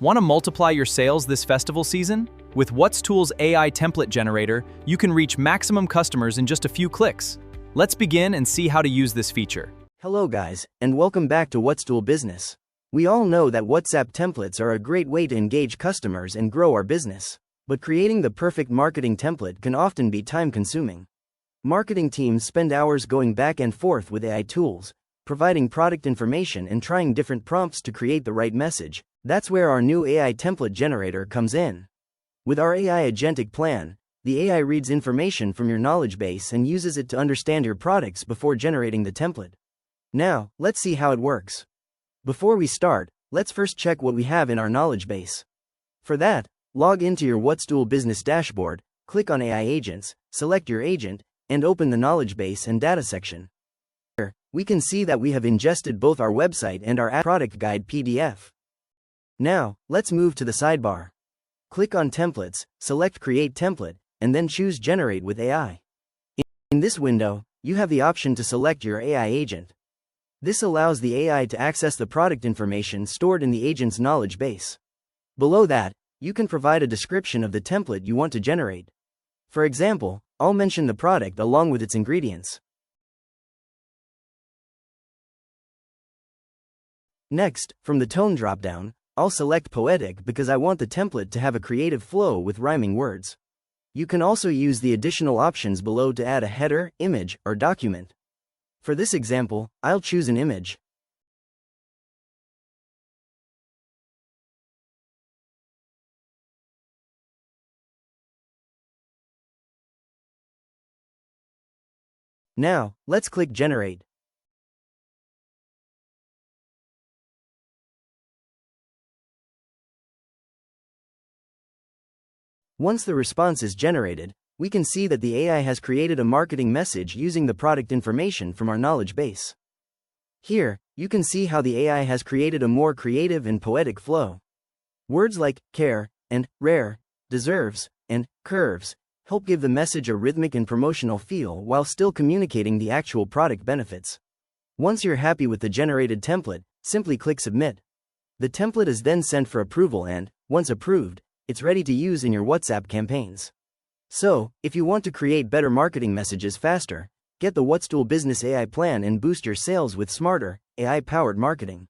Want to multiply your sales this festival season? With WhatsTool's AI template generator, you can reach maximum customers in just a few clicks. Let's begin and see how to use this feature. Hello guys, and welcome back to WhatsTool Business. We all know that WhatsApp templates are a great way to engage customers and grow our business. But creating the perfect marketing template can often be time-consuming. Marketing teams spend hours going back and forth with AI tools, providing product information and trying different prompts to create the right message. That's where our new AI template generator comes in. With our AI agentic plan, the AI reads information from your knowledge base and uses it to understand your products before generating the template. Now, let's see how it works. Before we start, let's first check what we have in our knowledge base. For that, log into your WhatsTool business dashboard, click on AI agents, select your agent, and open the knowledge base and data section. Here, we can see that we have ingested both our website and our product guide PDF. Now, let's move to the sidebar. Click on Templates, select Create Template, and then choose Generate with AI. In this window, you have the option to select your AI agent. This allows the AI to access the product information stored in the agent's knowledge base. Below that, you can provide a description of the template you want to generate. For example, I'll mention the product along with its ingredients. Next, from the tone dropdown, I'll select Poetic because I want the template to have a creative flow with rhyming words. You can also use the additional options below to add a header, image, or document. For this example, I'll choose an image. Now, let's click Generate. Once the response is generated, we can see that the AI has created a marketing message using the product information from our knowledge base. Here, you can see how the AI has created a more creative and poetic flow. Words like care and rare, deserves, and curves help give the message a rhythmic and promotional feel while still communicating the actual product benefits. Once you're happy with the generated template, simply click Submit. The template is then sent for approval and, once approved, it's ready to use in your WhatsApp campaigns. So, if you want to create better marketing messages faster, get the WhatsTool Business AI plan and boost your sales with smarter, AI-powered marketing.